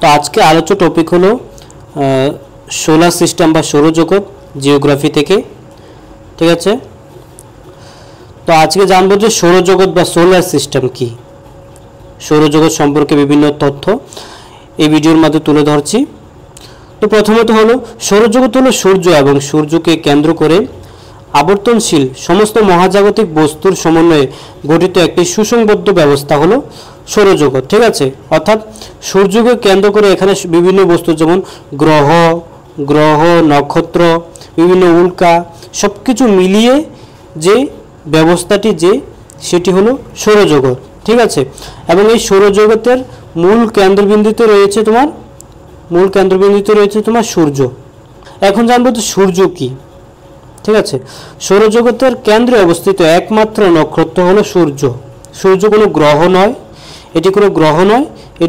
তো আজকে আলোচ্য টপিক হলো সোলার সিস্টেম বা সৌরজগৎ জিওগ্রাফি থেকে। ঠিক আছে, তো আজকে জানবো যে সৌরজগৎ বা সোলার সিস্টেম কি। সৌরজগৎ সম্পর্কে বিভিন্ন তথ্য এই ভিডিওর মাধ্যমে তুলে ধরছি। তো প্রথমত হলো সৌরজগৎ হলো সূর্য এবং সূর্যকে কেন্দ্র করে আবর্তনশীল সমস্ত মহাজাগতিক বস্তুর সমন্বয়ে গঠিত একটি সুসংবদ্ধ ব্যবস্থা হলো সৌরজগৎ। ঠিক আছে, অর্থাৎ সূর্যকে কেন্দ্র করে এখানে বিভিন্ন বস্তু যেমন গ্রহ নক্ষত্র বিভিন্ন উল্কা সব কিছু মিলিয়ে যে ব্যবস্থাটি সেটি হলো সৌরজগৎ। ঠিক আছে, এবং এই সৌরজগতের মূল কেন্দ্রবিন্দুতে রয়েছে তোমার সূর্য। এখন জানবো যে সূর্য কি। ঠিক আছে, সৌরজগতের কেন্দ্রে অবস্থিত একমাত্র নক্ষত্র হলো সূর্য। সূর্য কোনো গ্রহ নয়, এটি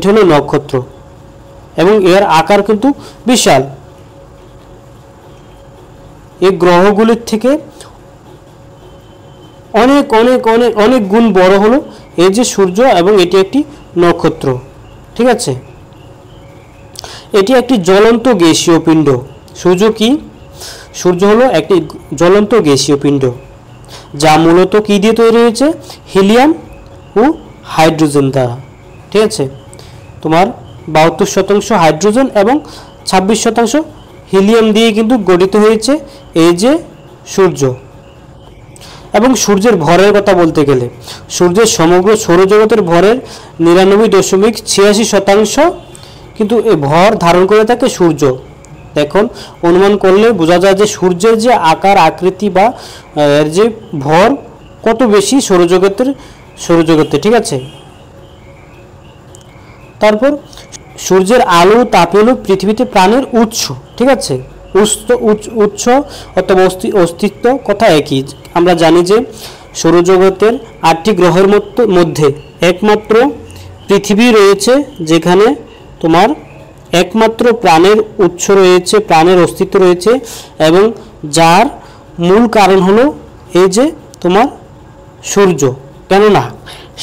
হলো নক্ষত্র এবং এর আকার কিন্তু বিশাল। এই গ্রহগুলির থেকে অনেক অনেক অনেক অনেক গুণ বড় হলো এই যে সূর্য, এবং এটি একটি নক্ষত্র। ঠিক আছে, এটি একটি জ্বলন্ত গ্যাসীয় পিণ্ড। সূর্য হলো একটি জ্বলন্ত গ্যাসীয় পিণ্ড, যা মূলত কি দিয়ে তৈরি হয়েছে? হিলিয়াম ও হাইড্রোজেন দ্বারা। ঠিক আছে, তোমার 72% হাইড্রোজেন এবং 26% হিলিয়াম দিয়ে কিন্তু গঠিত হয়েছে এই যে সূর্য। এবং সূর্যের ভরের কথা বলতে গেলে সূর্যের সমগ্র সৌরজগতের ভরের 99.86% কিন্তু এই ভর ধারণ করে থাকে সূর্য। এখন অনুমান করলে বোঝা যায় যে সূর্যের যে আকার আকৃতি বা এর যে ভর কত বেশি সৌরজগতে। ঠিক আছে, তারপর সূর্যের আলো তাপ হলো পৃথিবীতে প্রাণের উৎস। ঠিক আছে, উৎস অথবা অস্তিত্ব কথা একই। আমরা জানি যে সৌরজগতের 8টি গ্রহের মধ্যে একমাত্র পৃথিবী রয়েছে যেখানে তোমার একমাত্র প্রাণের উৎস রয়েছে, প্রাণের অস্তিত্ব রয়েছে, এবং যার মূল কারণ হলো এই যে তোমার সূর্য। কেননা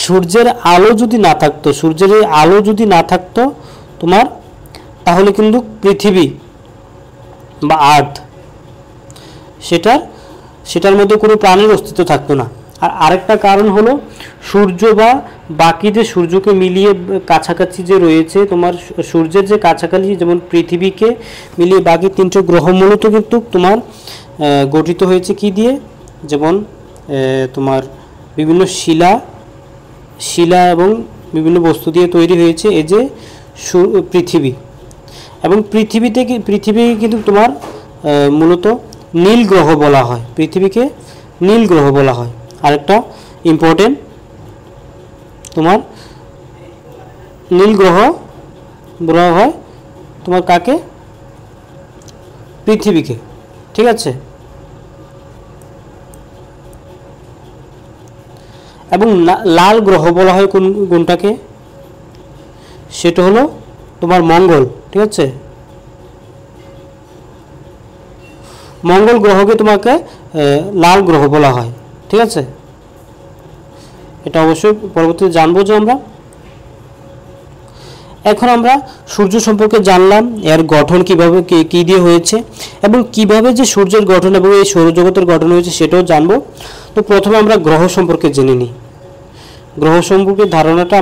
সূর্যের আলো যদি না থাকতো তোমার, তাহলে কিন্তু পৃথিবী বা আর্থ সেটার মধ্যে কোনো প্রাণের অস্তিত্ব থাকতো না। আর আরেকটা কারণ হলো সূর্য বা বাকি যে সূর্যকে মিলিয়ে কাছাকাছি যে রয়েছে তোমার সূর্যের যে কাছাকাছি, যেমন পৃথিবীকে মিলিয়ে বাকি 3টি গ্রহ মূলত কিন্তু তোমার গঠিত হয়েছে কি দিয়ে? যেমন তোমার বিভিন্ন শিলা এবং বিভিন্ন বস্তু দিয়ে তৈরি হয়েছে এই যে পৃথিবী। এবং পৃথিবী কিন্তু তোমার মূলত নীল গ্রহ বলা হয়, পৃথিবীকে নীল গ্রহ বলা হয়। আরেকটা ইম্পর্টেন্ট, তোমার নীল গ্রহ বলা হয় তোমার কাকে? পৃথিবীকে। ঠিক আছে, এবং লাল গ্রহ বলা হয় কোনটাকে? সেটা হলো তোমার মঙ্গল। ঠিক আছে, মঙ্গল গ্রহকে তোমাকে লাল গ্রহ বলা হয়। ঠিক আছে, এটা অবশ্যই পরবর্তীতে জানবো যে আমরা। এখন আমরা সূর্য সম্পর্কে জানলাম, এর গঠন কিভাবে কি দিয়ে হয়েছে এবং কিভাবে যে সূর্যের গঠন এবং এই সৌরজগতের গঠন হয়েছে সেটাও জানবো। তো প্রথমে আমরা গ্রহ সম্পর্কে জেনে নিই। গ্রহ সম্পর্কে ধারণাটা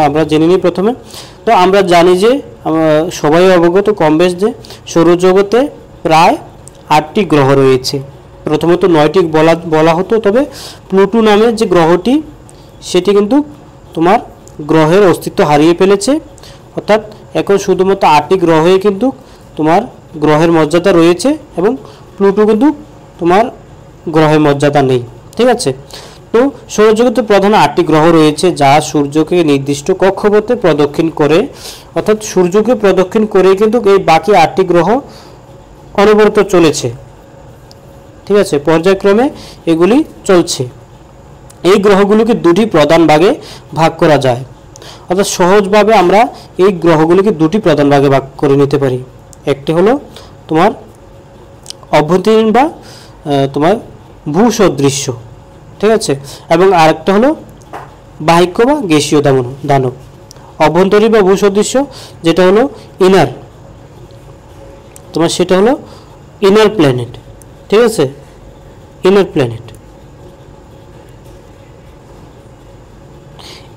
আমরা জেনে নিই প্রথমে। তো আমরা জানি যে সবাই অবগত কম বেশ যে সৌরজগতে প্রায় 8টি গ্রহ রয়েছে। প্রথমত 9টি বলা হতো, তবে প্লুটো নামের যে গ্রহটি সেটি কিন্তু তোমার গ্রহের অস্তিত্ব হারিয়ে ফেলেছে। অর্থাৎ এখন শুধুমাত্র 8টি গ্রহে কিন্তু তোমার গ্রহের মর্যাদা রয়েছে এবং প্লুটো কিন্তু তোমার গ্রহের মর্যাদা নেই। ঠিক আছে, তো সৌরজগতে প্রধান 8টি গ্রহ রয়েছে যা সূর্যকে নির্দিষ্ট কক্ষপথে প্রদক্ষিণ করে। অর্থাৎ সূর্যকে প্রদক্ষিণ করে কিন্তু এই বাকি 8টি গ্রহ অনবরত চলেছে। ঠিক আছে, পর্যায়ক্রমে এগুলি চলছে। এই গ্রহগুলোকে 2টি প্রধান ভাগে ভাগ করা যায়। অর্থাৎ সহজভাবে আমরা এই গ্রহগুলিকে 2টি প্রধান ভাগে ভাগ করে নিতে পারি। একটি হলো তোমার অভ্যন্তরীণ বা তোমার ভূসদৃশ্য। ঠিক আছে, এবং আরেকটা হলো বাহ্যিক বা গ্যাসীয় দানব। অভ্যন্তরীণ বা ভূসদৃশ্য যেটা হলো ইনার, তোমার সেটা হলো ইনার প্ল্যানেট, ঠিক আছে, ইনার প্ল্যানেট,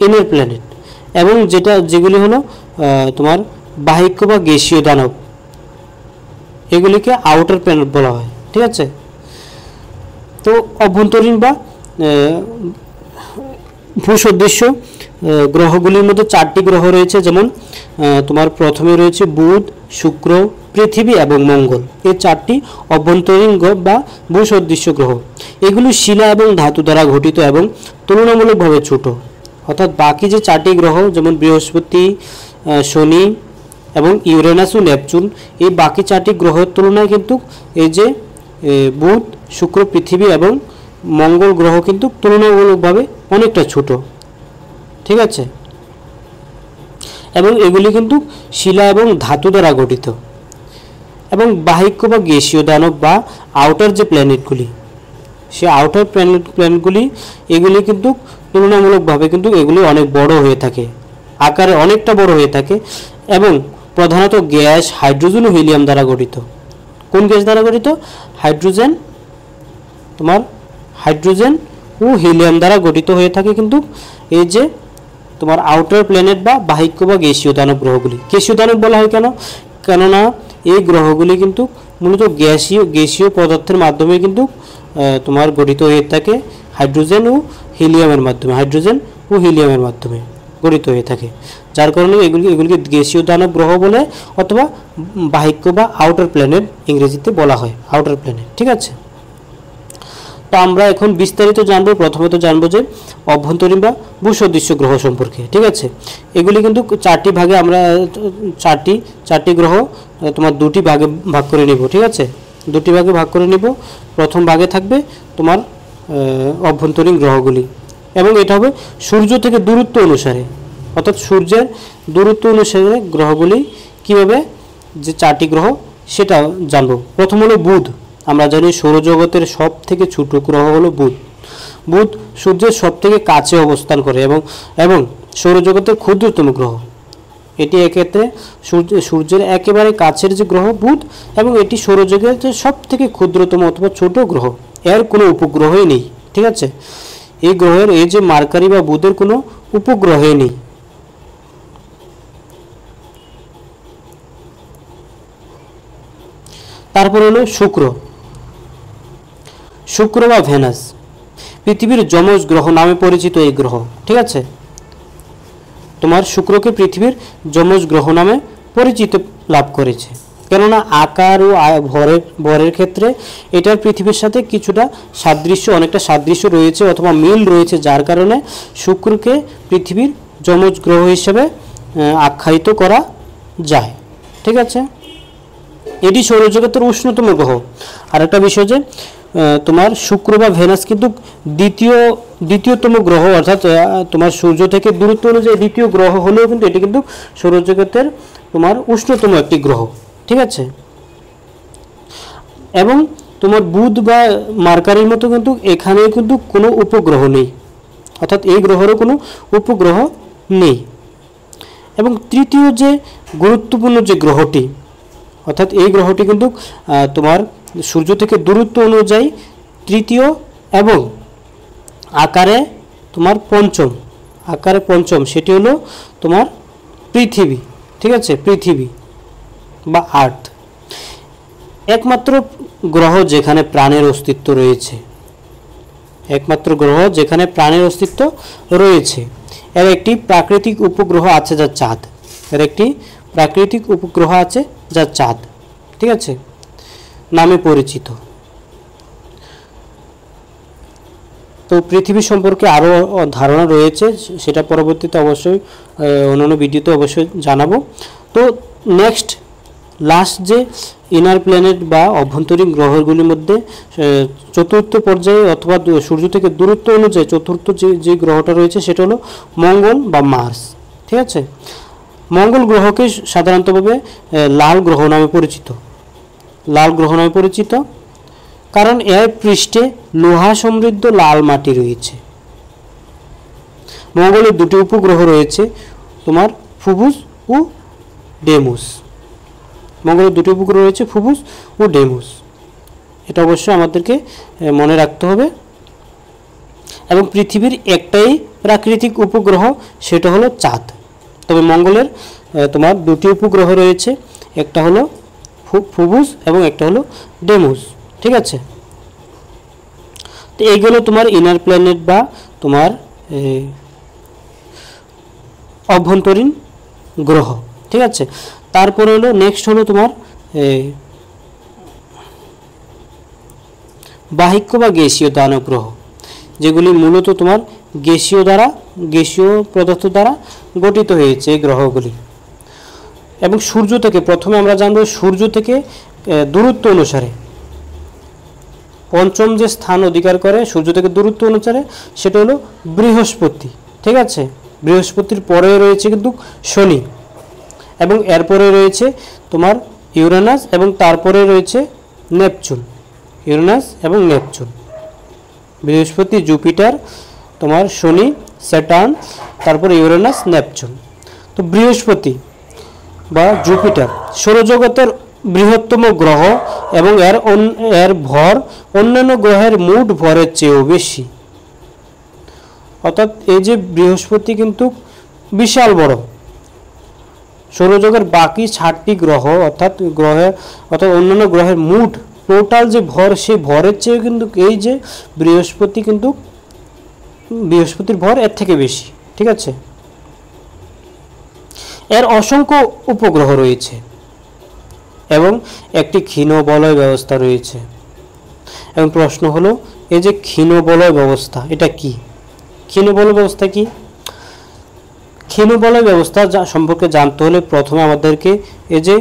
ইনার প্ল্যানেট। এবং যেগুলি হলো তোমার বাহিক্য বা গ্যাসীয় দানব, এগুলিকে আউটার প্ল্যানেট বলা হয়, ঠিক আছে। তো অভ্যন্তরীণ বা ভূসদৃশ্য গ্রহগুলির মধ্যে 4টি গ্রহ রয়েছে, যেমন তোমার প্রথমে রয়েছে বুধ, শুক্র, পৃথিবী এবং মঙ্গল। এই 4টি অভ্যন্তরীণ বা ভূসদৃশ্য গ্রহ। এগুলি শিলা এবং ধাতু দ্বারা গঠিত এবং তুলনামূলকভাবে ছোট। অর্থাৎ বাকি যে 4টি গ্রহ যেমন বৃহস্পতি, শনি এবং ইউরেনাস ও নেপচুন, এই বাকি 4টি গ্রহের তুলনায় কিন্তু এই যে বুধ, শুক্র, পৃথিবী এবং মঙ্গল গ্রহ কিন্তু তুলনামূলকভাবে অনেকটা ছোট, ঠিক আছে। এবং এগুলি কিন্তু শিলা এবং ধাতু দ্বারা গঠিত। এবং বাহিক্য বা গ্যাসীয় দানব বা আউটার যে প্ল্যানেটগুলি, সে আউটার প্ল্যানেটগুলি এগুলি কিন্তু তুলনামূলকভাবে কিন্তু এগুলি অনেক বড় হয়ে থাকে, আকারে অনেকটা বড় হয়ে থাকে এবং প্রধানত গ্যাস, হাইড্রোজেন ও হিলিয়াম দ্বারা গঠিত। কোন গ্যাস দ্বারা গঠিত? হাইড্রোজেন, তোমার হাইড্রোজেন ও হিলিয়াম দ্বারা গঠিত হয়ে থাকে কিন্তু এই যে তোমার আউটার প্ল্যানেট বা বাহিক্য বা গ্যাসীয় দানব গ্রহগুলি। গ্যাসীয় দানব বলা হয় কেননা এই গ্রহগুলি কিন্তু মূলত গ্যাসীয় পদার্থের মাধ্যমে কিন্তু তোমার গঠিত হয়ে থাকে, হাইড্রোজেন ও হিলিয়ামের মাধ্যমে গঠিত হয়ে থাকে, যার কারণে এগুলিকে গ্যাসীয় দানব গ্রহ বলে অথবা বাহিক্য বা আউটার প্ল্যানেট ইংরেজিতে বলা হয়, আউটার প্ল্যানেট, ঠিক আছে। তো আমরা এখন বিস্তারিত জানবো। প্রথমত জানবো যে অভ্যন্তরীণ বা ভূসদৃশ্য গ্রহ সম্পর্কে, ঠিক আছে। এগুলি কিন্তু 4টি ভাগে আমরা 4টি গ্রহ তোমার 2টি ভাগে ভাগ করে নিব, ঠিক আছে, 2টি ভাগে ভাগ করে নিব। প্রথম ভাগে থাকবে তোমার অভ্যন্তরীণ গ্রহগুলি এবং এটা হবে সূর্য থেকে দূরত্ব অনুসারে, অর্থাৎ সূর্যের দূরত্ব অনুসারে গ্রহগুলি কীভাবে যে 4টি গ্রহ সেটা জানবো। প্রথম হলো বুধ। আমরা জানি সৌরজগতের সব থেকে ছোট গ্রহ হলো বুধ। বুধ সূর্যের সব থেকে কাছে অবস্থান করে এবং সৌরজগতের ক্ষুদ্রতম গ্রহ। এটি এক্ষেত্রে সূর্যের একেবারে কাছের যে গ্রহ বুধ এবং এটি সৌরজগতের সব থেকে ক্ষুদ্রতম অথবা ছোট গ্রহ, এর কোনো উপগ্রহই নেই, ঠিক আছে। এই গ্রহের এই যে মার্কারি বা বুধের কোনো উপগ্রহই নেই। তারপর হলো শুক্র বা ভেনাস, পৃথিবীর যমজ গ্রহ নামে পরিচিত এই গ্রহ, ঠিক আছে। তোমার শুক্রকে পৃথিবীর যমজ গ্রহ নামে পরিচিত লাভ করেছে, কেননা আকার ও ভরের ক্ষেত্রে এটার পৃথিবীর সাথে কিছুটা অনেকটা সাদৃশ্য রয়েছে অথবা মিল রয়েছে, যার কারণে শুক্রকে পৃথিবীর যমজ গ্রহ হিসেবে আখ্যায়িত করা যায়, ঠিক আছে। এটি সৌরজগতের উষ্ণতম গ্রহ। আর একটা বিষয় যে তোমার শুক্র বা ভেনাস কিন্তু দ্বিতীয়তম গ্রহ, অর্থাৎ তোমার সূর্য থেকে দূরত্ব অনুযায়ী দ্বিতীয় গ্রহ হলেও কিন্তু এটি কিন্তু সৌরজগতের তোমার উষ্ণতম একটি গ্রহ, ঠিক আছে। এবং তোমার বুধ বা মার্কারির মতো কিন্তু এখানে কিন্তু কোনো উপগ্রহ নেই, অর্থাৎ এই গ্রহেরও কোনো উপগ্রহ নেই। এবং তৃতীয় যে গুরুত্বপূর্ণ যে গ্রহটি, অর্থাৎ এই গ্রহটি কিন্তু তোমার সূর্য থেকে দূরত্ব অনুযায়ী তৃতীয় এবং আকারে পঞ্চম, সেটি হলো তোমার পৃথিবী, ঠিক আছে, পৃথিবী বা আর্থ। একমাত্র গ্রহ যেখানে প্রাণের অস্তিত্ব রয়েছে, এর একটি প্রাকৃতিক উপগ্রহ আছে যা চাঁদ, ঠিক আছে, নামে পরিচিত। তো পৃথিবী সম্পর্কে আরও ধারণা রয়েছে, সেটা পরবর্তীতে অবশ্যই অন্যান্য ভিডিওতে অবশ্যই জানাবো। তো লাস্ট যে ইনার প্ল্যানেট বা অভ্যন্তরীণ গ্রহগুলির মধ্যে চতুর্থ পর্যায়ে অথবা সূর্য থেকে দূরত্ব অনুযায়ী চতুর্থ যে গ্রহটা রয়েছে সেটা হলো মঙ্গল বা মার্স, ঠিক আছে। মঙ্গল গ্রহকে সাধারণতভাবে লাল গ্রহ নামে পরিচিত, কারণ এর পৃষ্ঠে লোহা সমৃদ্ধ লাল মাটি রয়েছে। মঙ্গলের 2টি উপগ্রহ রয়েছে, তোমার ফুবুস ও ডেমুস। মঙ্গলের দুটি উপগ্রহ রয়েছে, ফুবুস ও ডেমুস। এটা অবশ্যই আমাদেরকে মনে রাখতে হবে। এবং পৃথিবীর একটাই প্রাকৃতিক উপগ্রহ, সেটা হলো চাঁদ। তবে মঙ্গলের তোমার দুটি উপগ্রহ রয়েছে, একটা হলো ফুবুস এবং একটা হলো ডেমুস। ঠিক আছে, তো এইগুলো তোমার ইনার প্ল্যানেট বা তোমার অভ্যন্তরীণ গ্রহ। ঠিক আছে, তারপরে হলো নেক্সট হলো তোমার বাহিক্য বা গ্যাসীয় দানব গ্রহ, যেগুলি মূলত তোমার গ্যাসীয় পদার্থ দ্বারা গঠিত হয়েছে এই গ্রহগুলি। এবং সূর্য থেকে প্রথমে আমরা জানবো সূর্য থেকে দূরত্ব অনুসারে পঞ্চম যে স্থান অধিকার করে সূর্য থেকে দূরত্ব অনুসারে, সেটা হলো বৃহস্পতি। ঠিক আছে, বৃহস্পতির পরে রয়েছে কিন্তু শনি, এবং এরপরে রয়েছে তোমার ইউরেনাস, এবং তারপরে রয়েছে নেপচুন। ইউরেনাস এবং নেপচুন, বৃহস্পতি, জুপিটার, তোমার শনি, স্যাটার্ন, তারপরে ইউরেনাস, নেপচুন। তো বৃহস্পতি বা জুপিটার সৌরজগতের বৃহত্তম গ্রহ এবং এর ভর অন্যান্য গ্রহের মোট ভরের চেয়েও বেশি। অর্থাৎ এই যে বৃহস্পতি কিন্তু বিশাল বড়। সৌরজগতের বাকি 6টি গ্রহ অর্থাৎ অন্যান্য গ্রহের মোট টোটাল যে ভর, সেই ভরের চেয়ে কিন্তু এই যে বৃহস্পতির ভর এর থেকে বেশি। ঠিক আছে, এর অসংখ্য উপগ্রহ রয়েছে এবং একটি ক্ষীণ বলয় ব্যবস্থা রয়েছে। এবং প্রশ্ন হলো, এই যে ক্ষীণ বলয় ব্যবস্থা এটা কি? ক্ষীণ বলয় ব্যবস্থা কি? ক্ষীণ বলয় ব্যবস্থা সম্পর্কে জানতে হলে প্রথমে আমাদেরকে এই যে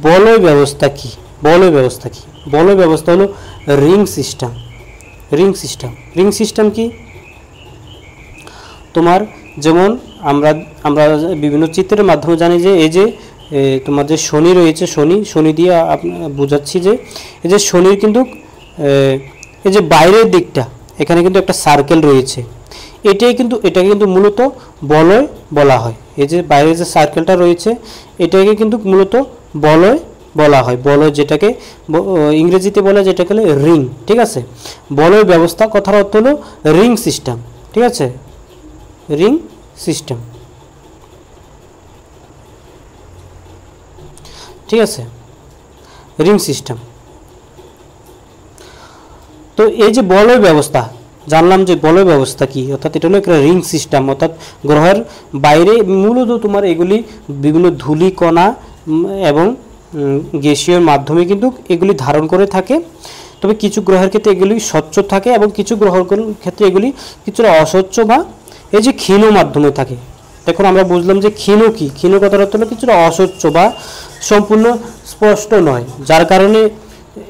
বলয় ব্যবস্থা কি, বলয় ব্যবস্থা হলো রিং সিস্টেম কি? তোমার যেমন আমরা বিভিন্ন চিত্রের মাধ্যমে জানি যে এই যে তোমার যে শনি রয়েছে, শনি দিয়ে বোঝাচ্ছি যে এই যে শনির কিন্তু এই যে বাইরের দিকটা, এখানে কিন্তু একটা সার্কেল রয়েছে, এটাকে কিন্তু মূলত বলয় বলা হয়। এই যে বাইরে যে সার্কেলটা রয়েছে, এটাকে কিন্তু মূলত বলয় বলা হয়। বলয় যেটাকে ইংরেজিতে বলে যেটাকে রিং। ঠিক আছে, বলয় ব্যবস্থা কথার অর্থ হলো রিং সিস্টেম। ঠিক আছে, রিং সিস্টেম। ঠিক আছে, রিং সিস্টেম। তো এই যে বলয় ব্যবস্থা জানলাম যে বলয় ব্যবস্থা কি, অর্থাৎ এটা হলো একটা রিং সিস্টেম। অর্থাৎ গ্রহের বাইরে মূলত তোমার এগুলি বিভিন্ন ধূলিকণা এবং গ্যাসীয় মাধ্যমে কিন্তু এগুলি ধারণ করে থাকে। তবে কিছু গ্রহের ক্ষেত্রে এগুলি স্বচ্ছ থাকে এবং কিছু গ্রহের ক্ষেত্রে এগুলি কিছুটা অস্বচ্ছ বা এই যে ক্ষীণ মাধ্যমে থাকে। দেখুন আমরা বুঝলাম যে ক্ষীণ কি, ক্ষীণ কথার অর্থ হলো কিছুটা অস্বচ্ছ বা সম্পূর্ণ স্পষ্ট নয়, যার কারণে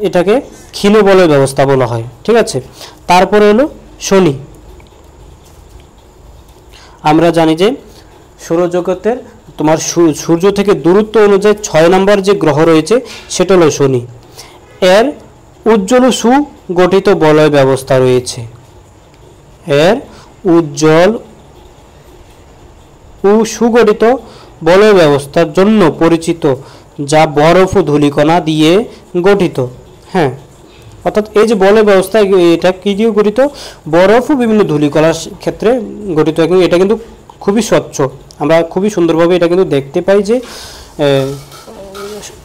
এটাকে ক্ষীণ বলয় ব্যবস্থা বলা হয়। ঠিক আছে, তারপরে হলো শনি। আমরা জানি যে সৌরজগতের তোমার সূর্য থেকে দূরত্ব অনুযায়ী 6 নম্বর যে গ্রহ রয়েছে সেটা হলো শনি। এর উজ্জ্বল ও সুগঠিত বলয় ব্যবস্থা রয়েছে। এর উজ্জ্বল ও সুগঠিত বলয় ব্যবস্থার জন্য পরিচিত, যা বরফ ও ধূলিকণা দিয়ে গঠিত। হ্যাঁ, অর্থাৎ এই যে বলয় ব্যবস্থা এটা কি দিয়ে গঠিত? বরফ ও বিভিন্ন ধূলিকণার ক্ষেত্রে গঠিত। এবং এটা কিন্তু খুবই স্বচ্ছ, আমরা খুবই সুন্দরভাবে এটা কিন্তু দেখতে পাই যে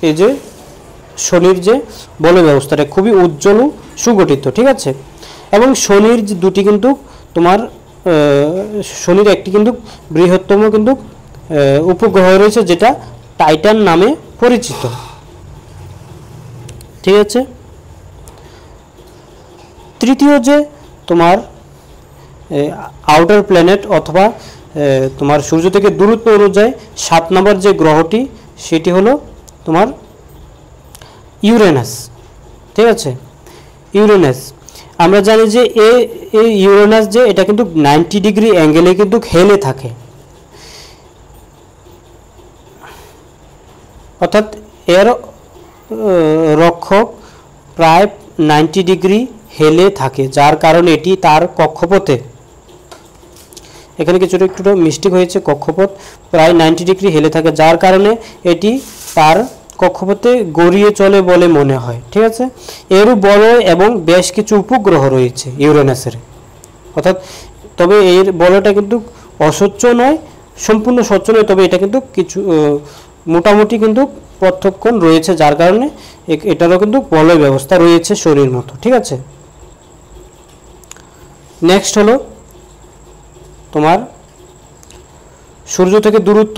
এই যে শনির যে বলয় ব্যবস্থাটা খুবই উজ্জ্বল ও সুগঠিত। ঠিক আছে, এবং শনির যে দুটি কিন্তু তোমার শনির একটি কিন্তু বৃহত্তম কিন্তু উপগ্রহ রয়েছে, যেটা টাইটান নামে পরিচিত। ঠিক আছে, তৃতীয় যে তোমার আউটার প্ল্যানেট অথবা তোমার সূর্য থেকে দূরত্ব অনুযায়ী 7 নম্বর যে গ্রহটি, সেটি হলো তোমার ইউরেনাস। ঠিক আছে, ইউরেনাস আমরা জানি যে এই ইউরেনাস যে এটা কিন্তু 90 ডিগ্রি অ্যাঙ্গেলে কিন্তু হেলে থাকে। অর্থাৎ এর রক্ষক প্রায় 90 ডিগ্রি হেলে থাকে, যার কারণে এটি তার কক্ষপথে এখানে কিছুটা একটু মিস্টেক হয়েছে, কক্ষপথ প্রায় 90 ডিগ্রি হেলে থাকে, যার কারণে এটি তার কক্ষপথে গড়িয়ে চলে বলে মনে হয়। ঠিক আছে, এরও বড় এবং বেশ কিছু উপগ্রহ রয়েছে ইউরেনাসের, অর্থাৎ তবে এর বলটা কিন্তু অস্বচ্ছ নয়, সম্পূর্ণ স্বচ্ছ নয়, তবে এটা কিন্তু কিছু মোটামুটি কিন্তু পৃথককোণ রয়েছে, যার কারণে এটারও কিন্তু বলয় ব্যবস্থা রয়েছে শনির মতো। ঠিক আছে, নেক্সট হলো তোমার সূর্য থেকে দূরত্ব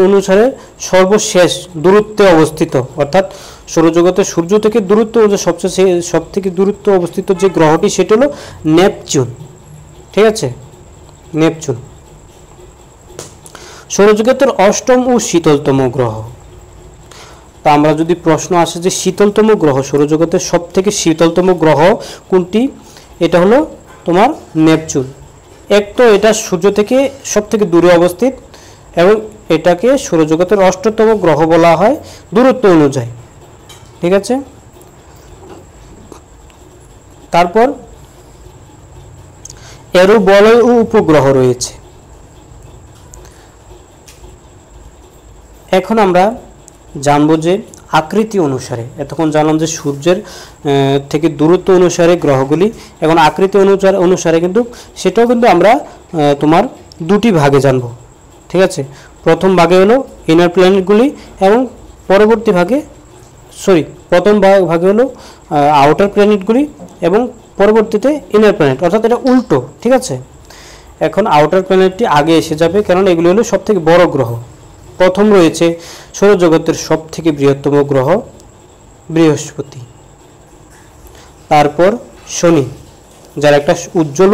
অনুসারে সর্বশেষ দূরত্বে অবস্থিত, অর্থাৎ সৌরজগতের সূর্য থেকে দূরত্ব অনুযায়ী সব থেকে দূরত্ব অবস্থিত যে গ্রহটি সেটা হলো নেপচুন। ঠিক আছে, নেপচুন সৌরজগতের অষ্টম ও শীতলতম গ্রহ। তা আমরা যদি প্রশ্ন আসে যে শীতলতম গ্রহ, সৌরজগতের সব থেকে শীতলতম গ্রহ কোনটি, এটা হলো তোমার নেপচুন। এক তো এটা সূর্য থেকে সব থেকে দূরে অবস্থিত এবং এটাকে সৌরজগতের অষ্টতম গ্রহ বলা হয় দূরত্ব অনুযায়ী। ঠিক আছে, তারপর এরও বলয় ও উপগ্রহ রয়েছে। এখন আমরা জানবো যে আকৃতি অনুসারে, এতক্ষণ জানলাম যে সূর্যের থেকে দূরত্ব অনুসারে গ্রহগুলি, এখন আকৃতি অনুসারে কিন্তু সেটাও কিন্তু আমরা তোমার দুটি ভাগে জানব। ঠিক আছে, প্রথম ভাগে হলো ইনার প্ল্যানেটগুলি এবং পরবর্তী ভাগে প্রথম ভাগে হলো আউটার প্ল্যানেটগুলি এবং পরবর্তীতে ইনার প্ল্যানেট, অর্থাৎ এটা উল্টো। ঠিক আছে, এখন আউটার প্ল্যানেটটি আগে এসে যাবে, কারণ এগুলি হলো সব থেকে বড় গ্রহ। প্রথম রয়েছে সৌরজগতের সব থেকে বৃহত্তম গ্রহ বৃহস্পতি, তারপর শনি, যার একটা উজ্জ্বল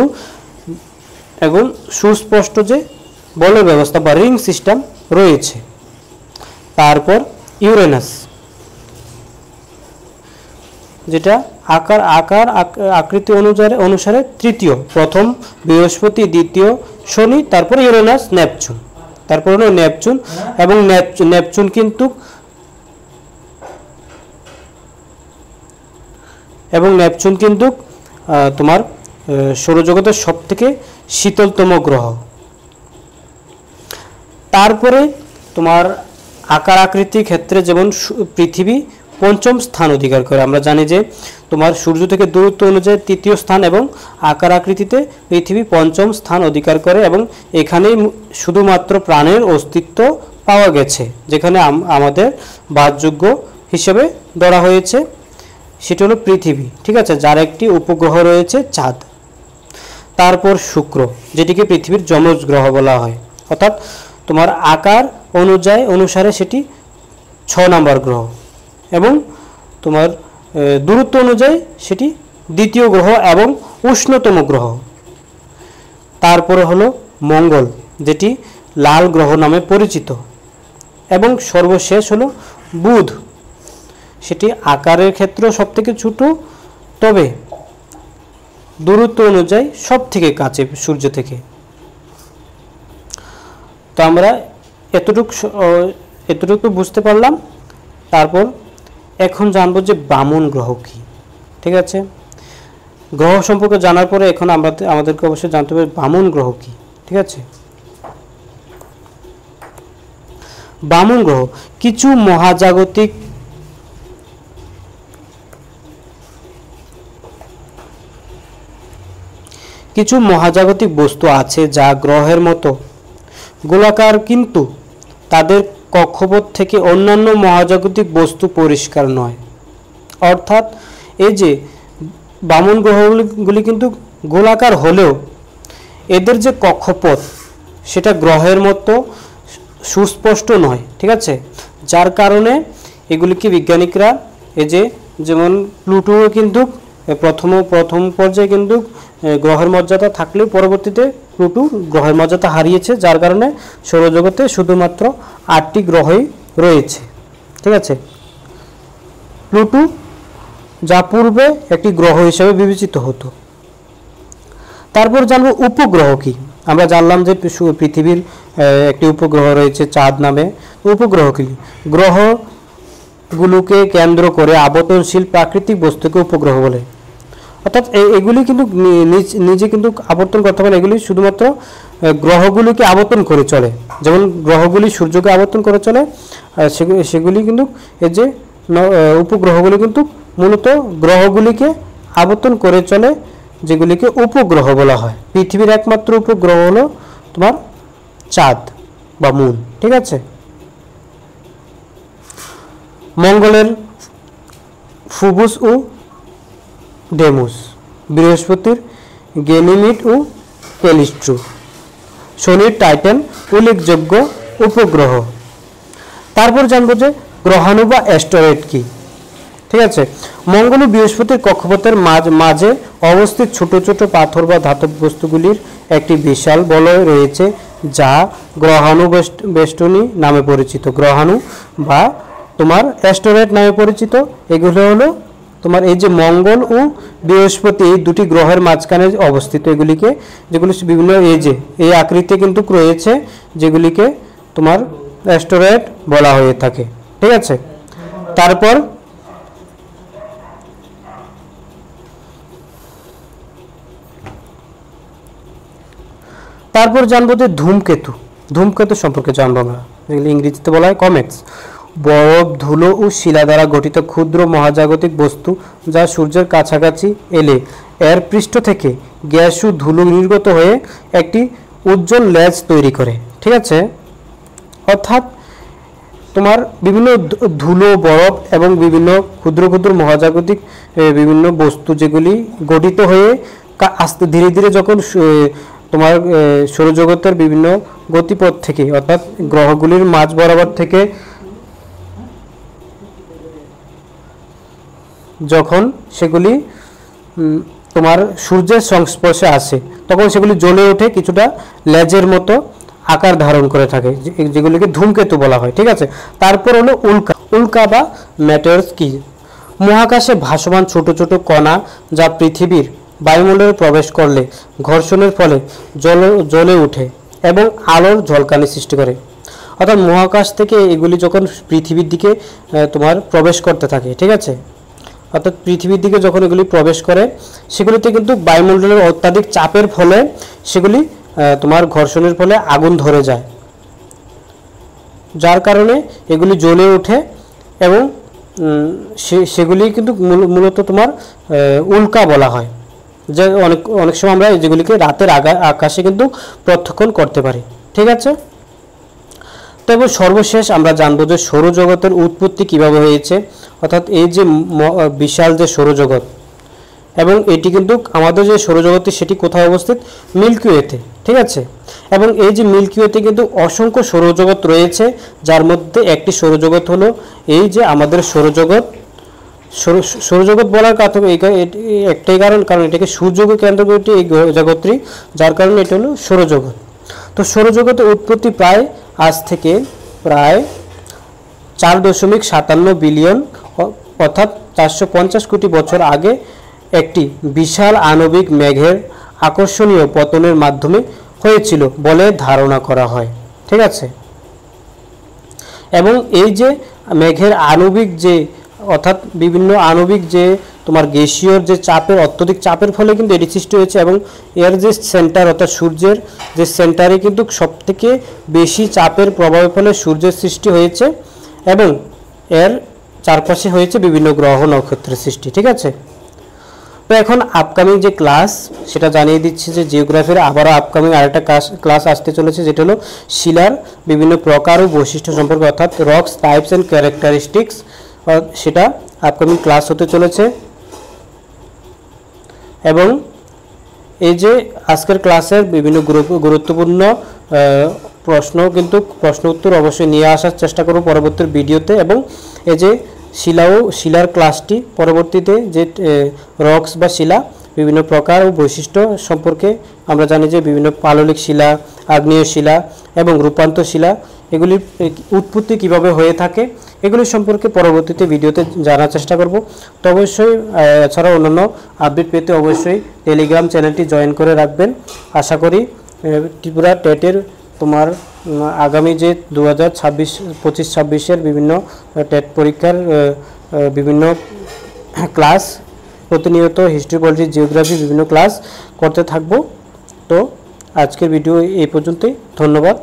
এবং সুস্পষ্ট যে বলয় ব্যবস্থা বা রিং সিস্টেম রয়েছে, তারপর ইউরেনাস, যেটা আকৃতি অনুসারে তৃতীয়, প্রথম বৃহস্পতি, দ্বিতীয় শনি, তারপর ইউরেনাস, নেপচুন, তারপর হলো নেপচুন। এবং নেপচুন কিন্তু তোমার সৌরজগতের সব থেকে শীতলতম গ্রহ। তারপরে তোমার আকার আকৃতির ক্ষেত্রে যেমন পৃথিবী পঞ্চম স্থান অধিকার করে, আমরা জানি যে তোমার সূর্য থেকে দূরত্ব অনুযায়ী তৃতীয় স্থান এবং আকার আকৃতিতে পৃথিবী পঞ্চম স্থান অধিকার করে, এবং এখানেই শুধুমাত্র প্রাণের অস্তিত্ব পাওয়া গেছে, যেখানে আমাদের বাসযোগ্য হিসেবে ধরা হয়েছে, সেটা হলো পৃথিবী। ঠিক আছে, যার একটি উপগ্রহ রয়েছে চাঁদ। তারপর শুক্র, যেটিকে পৃথিবীর যমজ গ্রহ বলা হয়, অর্থাৎ তোমার আকার অনুসারে সেটি 6 নম্বর গ্রহ এবং তোমার দূরত্ব অনুযায়ী সেটি দ্বিতীয় গ্রহ এবং উষ্ণতম গ্রহ। তারপরে হলো মঙ্গল, যেটি লাল গ্রহ নামে পরিচিত, এবং সর্বশেষ হলো বুধ, সেটি আকারের ক্ষেত্রেও সব থেকে ছোট, তবে দূরত্ব অনুযায়ী সব থেকে কাছে সূর্য থেকে। তো আমরা এতটুকু বুঝতে পারলাম। তারপর এখন জানবো যে বামন গ্রহ কি। ঠিক আছে, গ্রহ সম্পর্কে জানার পরে এখন আমাদেরকে অবশ্যই জানতে হবে বামন গ্রহ কি। ঠিক আছে, বামন গ্রহ কিছু মহাজাগতিক বস্তু আছে যা গ্রহের মতো গোলাকার, কিন্তু তাদের কক্ষপথ থেকে অন্যান্য মহাজাগতিক বস্তু পরিষ্কার নয়। অর্থাৎ এই যে বামন গ্রহগুলি কিন্তু গোলাকার হলেও এদের যে কক্ষপথ সেটা গ্রহের মতো সুস্পষ্ট নয়। ঠিক আছে, যার কারণে এগুলিকে বিজ্ঞানিকরা যেমন প্লুটো কিন্তু প্রথম পর্যায়ে কিন্তু গ্রহের মর্যাদা থাকলেও পরবর্তীতে প্লুটো গ্রহের মর্যাদা হারিয়েছে, যার কারণে সৌরজগতে শুধুমাত্র 8টি গ্রহই রয়েছে। ঠিক আছে, প্লুটো যা পূর্বে একটি গ্রহ হিসেবে বিবেচিত হতো। তারপর জানবো উপগ্রহ কি। আমরা জানলাম যে পৃথিবীর একটি উপগ্রহ রয়েছে চাঁদ নামে। উপগ্রহ কি? গ্রহগুলোকে কেন্দ্র করে আবর্তনশীল প্রাকৃতিক বস্তুকে উপগ্রহ বলে। অর্থাৎ এগুলি কিন্তু নিজে কিন্তু আবর্তন করতে পারে, এগুলি শুধুমাত্র গ্রহগুলিকে আবর্তন করে চলে, যেমন গ্রহগুলি সূর্যকে আবর্তন করে চলে, সেগুলি কিন্তু এই যে উপগ্রহগুলি কিন্তু মূলত গ্রহগুলিকে আবর্তন করে চলে, যেগুলিকে উপগ্রহ বলা হয়। পৃথিবীর একমাত্র উপগ্রহ হলো তোমার চাঁদ বা মুন, ঠিক আছে। মঙ্গলের ফুবুস ও ডেমুস, বৃহস্পতির গেনিমিড ও ক্যালিস্ট্রো, শনির টাইটান উল্লেখযোগ্য উপগ্রহ। তারপর জানবো যে গ্রহাণু বা অ্যাস্টেরয়েড কি, ঠিক আছে। মঙ্গল ও বৃহস্পতির কক্ষপথের মাঝে অবস্থিত ছোট ছোট পাথর বা ধাতব বস্তুগুলির একটি বিশাল বলয় রয়েছে, যা গ্রহাণু বেষ্টনী নামে পরিচিত। গ্রহাণু বা তোমার অ্যাস্টেরয়েড নামে পরিচিত। এগুলো হলো তোমার এই যে মঙ্গল ও বৃহস্পতি, এই দুটি গ্রহের মাঝখানে অবস্থিত, এগুলিকে যেগুলি বিভিন্ন এই আকৃতি কিন্তু রয়েছে, যেগুলিকে তোমার অ্যাস্টেরয়েড বলা হয়ে থাকে, ঠিক আছে। তারপর জানবো যে ধূমকেতু সম্পর্কে জানবো আমরা, যেগুলি ইংরেজিতে বলা হয় কমেটস। বরফ, ধুলো ও শিলা দ্বারা গঠিত ক্ষুদ্র মহাজাগতিক বস্তু, যা সূর্যের কাছাকাছি এলে এর পৃষ্ঠ থেকে গ্যাস ও ধুলো নির্গত হয়ে একটি উজ্জ্বল লেজ তৈরি করে, ঠিক আছে। অর্থাৎ তোমার বিভিন্ন ধুলো, বরফ এবং বিভিন্ন ক্ষুদ্র ক্ষুদ্র মহাজাগতিক বিভিন্ন বস্তু, যেগুলি গঠিত হয়ে আস্তে ধীরে ধীরে যখন তোমার সৌরজগতের বিভিন্ন গতিপথ থেকে, অর্থাৎ গ্রহগুলির মাঝ বরাবর থেকে যখন সেগুলি তোমার সূর্যের সংস্পর্শে আসে, তখন সেগুলি জ্বলে ওঠে, কিছুটা লেজের মতো আকার ধারণ করে থাকে, যেগুলিকে ধূমকেতু বলা হয়, ঠিক আছে। তারপর হলো উল্কা বা ম্যাটেরস কি, মহাকাশে ভাসমান ছোট ছোট কণা, যা পৃথিবীর বায়ুমণ্ডলে প্রবেশ করলে ঘর্ষণের ফলে জ্বলে ওঠে এবং আলোর ঝলকানি সৃষ্টি করে। অর্থাৎ মহাকাশ থেকে এগুলি যখন পৃথিবীর দিকে তোমার প্রবেশ করতে থাকে, ঠিক আছে, অর্থাৎ পৃথিবীর দিকে যখন এগুলি প্রবেশ করে, সেগুলিতে কিন্তু বায়ুমণ্ডলের অত্যাধিক চাপের ফলে সেগুলি তোমার ঘর্ষণের ফলে আগুন ধরে যায়, যার কারণে এগুলি জ্বলে ওঠে এবং সেগুলি কিন্তু মূলত তোমার উল্কা বলা হয়, যে অনেক সময় আমরা যেগুলিকে রাতের আকাশে কিন্তু প্রত্যক্ষণ করতে পারি, ঠিক আছে। তবে সর্বশেষ আমরা জানবো যে সৌরজগতের উৎপত্তি কিভাবে হয়েছে, অর্থাৎ এই যে বিশাল যে সৌরজগৎ, এবং এটি কিন্তু আমাদের যে সৌরজগৎটি সেটি কোথায় অবস্থিত, মিল্কি ওয়েতে, ঠিক আছে। এবং এই যে মিল্কি ওয়েতে কিন্তু অসংখ্য সৌরজগৎ রয়েছে, যার মধ্যে একটি সৌরজগৎ হলো এই যে আমাদের সৌরজগৎ। সৌরজগৎ বলার একটাই কারণ এটাকে সূর্যকে কেন্দ্র করে এই জগৎটি, যার কারণে এটা হলো সৌরজগৎ। তো সৌরজগতের উৎপত্তি আজ থেকে প্রায় 4.57 বিলিয়ন অর্থাৎ 450 কোটি বছর আগে একটি বিশাল আণবিক মেঘের আকর্ষণীয় পতনের মাধ্যমে হয়েছিল বলে ধারণা করা হয়, ঠিক আছে। এবং এই যে মেঘের আণবিক যে অর্থাৎ বিভিন্ন আণবিক যে তোমার গ্যাসীয় যে চাপের অত্যধিক চাপের ফলে কিন্তু এটি সৃষ্টি হয়েছে, এবং এর যে সেন্টার অর্থাৎ সূর্যের যে সেন্টারে কিন্তু সবথেকে বেশি চাপের প্রভাবের ফলে সূর্যের সৃষ্টি হয়েছে, এবং এর চারপাশে হয়েছে বিভিন্ন গ্রহ নক্ষত্রের সৃষ্টি, ঠিক আছে। তো এখন আপকামিং যে ক্লাস সেটা জানিয়ে দিচ্ছি যে জিওগ্রাফির আবারও আপকামিং আরেকটা ক্লাস আসতে চলেছে, যেটা হলো শিলার বিভিন্ন প্রকার ও বৈশিষ্ট্য সম্পর্কে, অর্থাৎ রক্স টাইপস অ্যান্ড ক্যারেক্টারিস্টিক্স, সেটা আপকামিং ক্লাস হতে চলেছে। এবং এই যে আজকের ক্লাসের বিভিন্ন গুরুত্বপূর্ণ প্রশ্ন উত্তর অবশ্যই নিয়ে আসার চেষ্টা করব পরবর্তী ভিডিওতে। এবং এই যে শিলার ক্লাসটি পরবর্তীতে যে রক্স বা শিলা বিভিন্ন প্রকার ও বৈশিষ্ট্য সম্পর্কে আমরা জানি যে বিভিন্ন পাললিক শিলা, আগ্নেয় শিলা এবং রূপান্তর শিলা, এগুলির উৎপত্তি কিভাবে হয়ে থাকে এগুলি সম্পর্কে পরবর্তীতে ভিডিওতে জানার চেষ্টা করব। তো অবশ্যই এছাড়াও অন্যান্য আপডেট পেতে অবশ্যই টেলিগ্রাম চ্যানেলটি জয়েন করে রাখবেন। আশা করি ত্রিপুরা টেটের তোমার আগামী যে 2025-26 বিভিন্ন টেট পরীক্ষার বিভিন্ন ক্লাস প্রতিনিয়ত হিস্ট্রি, পলিটিক্স, জিওগ্রাফি বিভিন্ন ক্লাস করতে থাকবো। তো আজকের ভিডিও এই পর্যন্তই। ধন্যবাদ।